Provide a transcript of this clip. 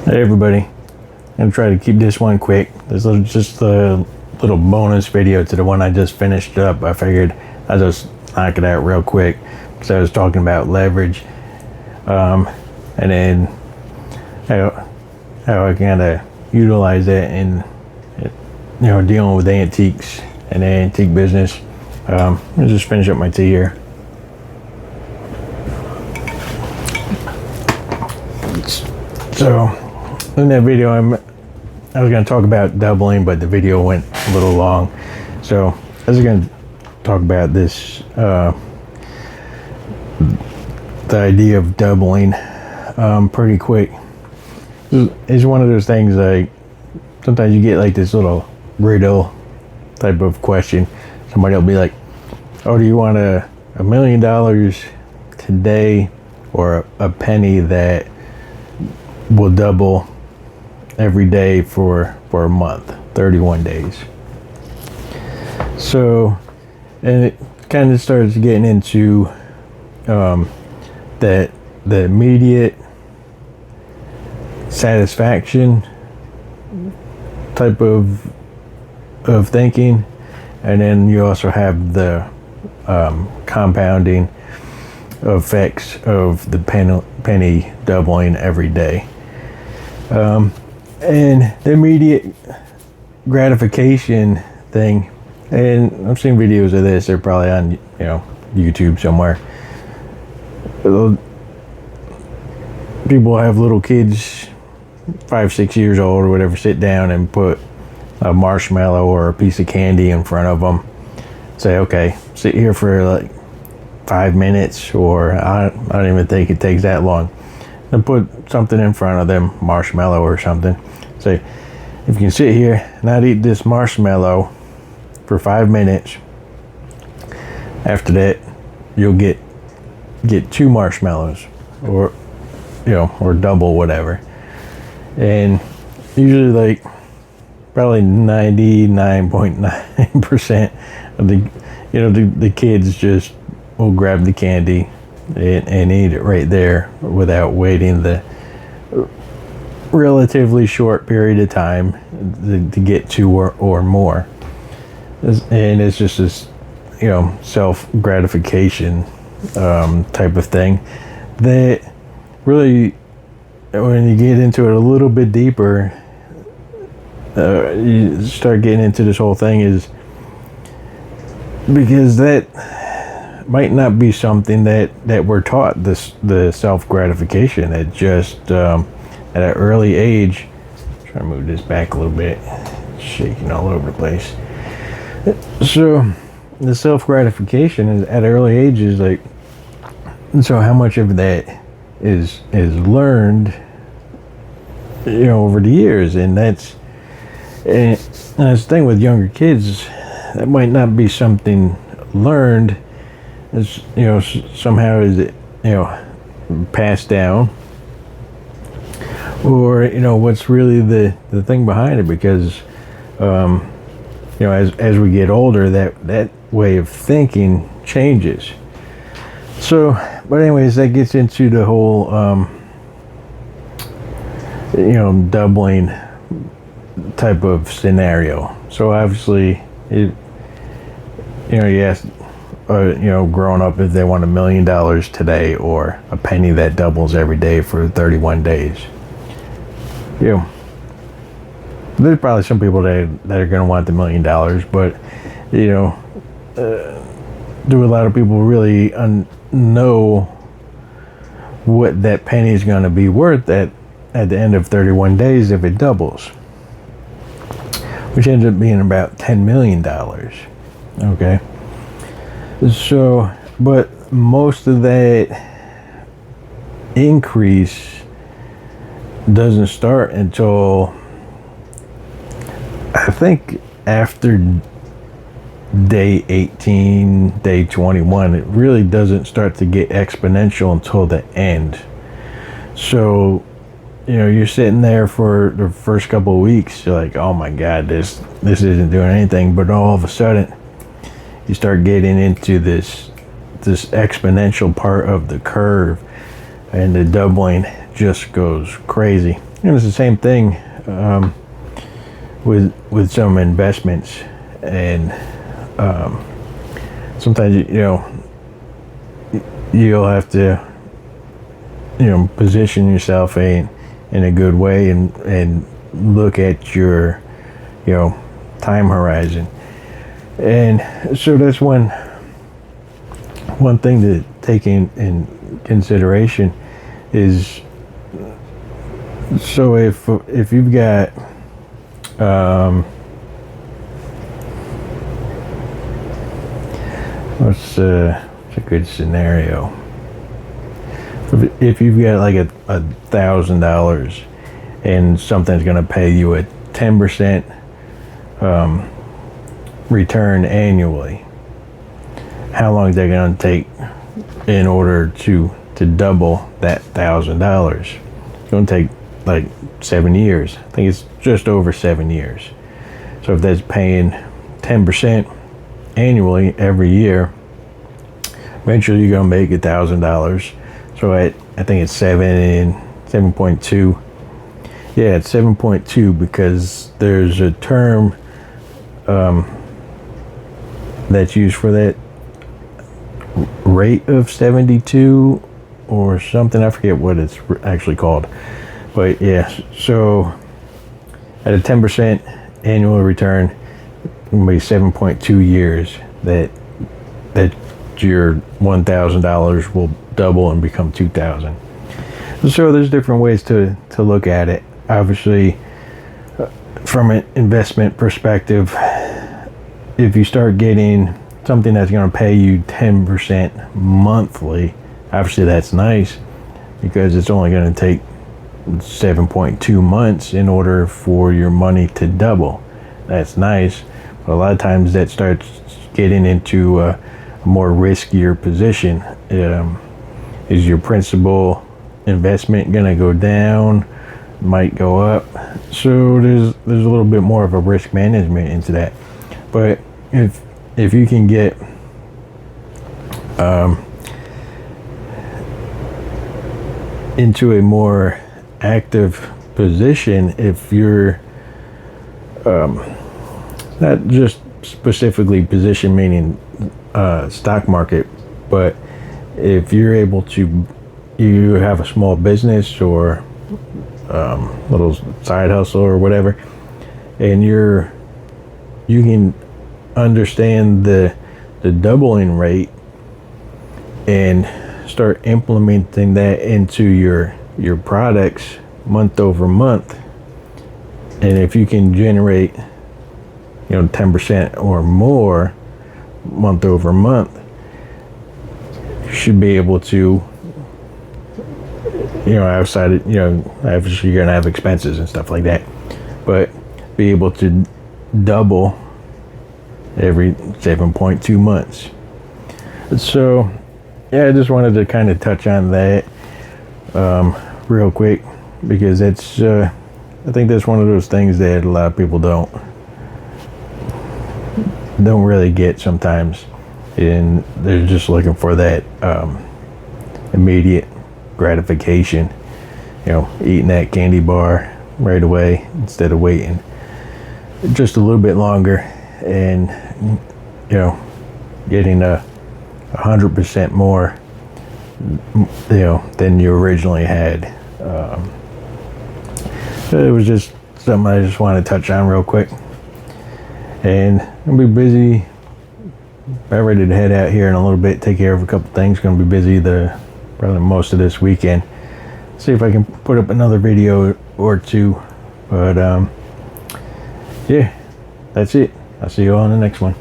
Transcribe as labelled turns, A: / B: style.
A: Hey everybody, I'm gonna try to keep this one quick. This is just a little bonus video to the one I just finished up. I figured I'd just knock it out real quick because I was talking about leverage, and then how I kind of utilize that in dealing with antiques and the antique business. I'll just finish up my tea here. So in that video, I was going to talk about doubling, but the video went a little long. So I was going to talk about this, the idea of doubling pretty quick. It's one of those things like sometimes you get like this little riddle type of question. Somebody will be like, oh, do you want $1 million today or a penny that will double every day for a month, 31 days. So, and it kind of starts getting into the immediate satisfaction type of thinking, and then you also have the compounding effects of the penny doubling every day. And the immediate gratification thing, and I've seen videos of this, they're probably on YouTube somewhere. People have little kids 5-6 years old or whatever sit down and put a marshmallow or a piece of candy in front of them, say, okay, sit here for like 5 minutes, or I don't even think it takes that long, and put something in front of them, marshmallow or something. Say, if you can sit here and not eat this marshmallow for 5 minutes, after that you'll get 2 marshmallows, or or double whatever. And usually like probably 99.9% of the kids just will grab the candy and eat it right there without waiting the relatively short period of time to get 2 or more. And it's just this self-gratification type of thing that really, when you get into it a little bit deeper, you start getting into this whole thing, is because that might not be something that we're taught, the self-gratification. It just at an early age, try to move this back a little bit, it's shaking all over the place. So the self-gratification is at an early age is like, so how much of that is learned over the years? And that's the thing with younger kids, that might not be something learned, as somehow is it passed down, or what's really the thing behind it, because as we get older, that way of thinking changes. So, but anyways, that gets into the whole doubling type of scenario. So obviously you ask growing up if they want $1 million today or a penny that doubles every day for 31 days. There's probably some people that are going to want the $1 million, but do a lot of people really know what that penny is going to be worth at the end of 31 days if it doubles, which ends up being about $10 million. Okay. So, but most of that increase doesn't start until, I think, after day 18, day 21. It really doesn't start to get exponential until the end. So, you're sitting there for the first couple of weeks, you're like, oh my God, this isn't doing anything. But all of a sudden, you start getting into this exponential part of the curve, and the doubling just goes crazy. And it's the same thing with some investments, and sometimes you'll have to position yourself in a good way, and look at your time horizon. And so that's one thing to take in consideration is, so if you've got what's a good scenario? If you've got like $1,000 and something's going to pay you a 10% return annually, how long is that going to take in order to double that $1,000? It's going to take like 7 years. I think it's just over 7 years. So if that's paying 10% annually every year, eventually you're going to make $1,000. So I think it's 7.2. Yeah, it's 7.2, because there's a term that's used for that rate of 72 or something. I forget what it's actually called. But yeah, so at a 10% annual return, it will be 7.2 years that your $1,000 will double and become $2,000. So there's different ways to look at it. Obviously, from an investment perspective, if you start getting something that's going to pay you 10% monthly, obviously that's nice, because it's only going to take 7.2 months in order for your money to double. That's nice, but a lot of times that starts getting into a more riskier position. Is your principal investment going to go down? Might go up? So there's a little bit more of a risk management into that. But if you can get into a more active position, if you're not just specifically position meaning stock market, but if you're able to, you have a small business or little side hustle or whatever, and you can understand the doubling rate and start implementing that into your products month over month. And if you can generate 10% or more month over month, you should be able to, outside of, obviously you're gonna have expenses and stuff like that, but be able to double every 7.2 months. So yeah, I just wanted to kind of touch on that real quick, because it's I think that's one of those things that a lot of people don't really get sometimes, and they're just looking for that immediate gratification, eating that candy bar right away instead of waiting just a little bit longer and getting 100% more than you originally had. So it was just something I just wanted to touch on real quick. And I'm gonna be busy. I'm ready to head out here in a little bit, take care of a couple things. Gonna be busy probably most of this weekend. See if I can put up another video or two. But yeah, that's it. I'll see you all on the next one.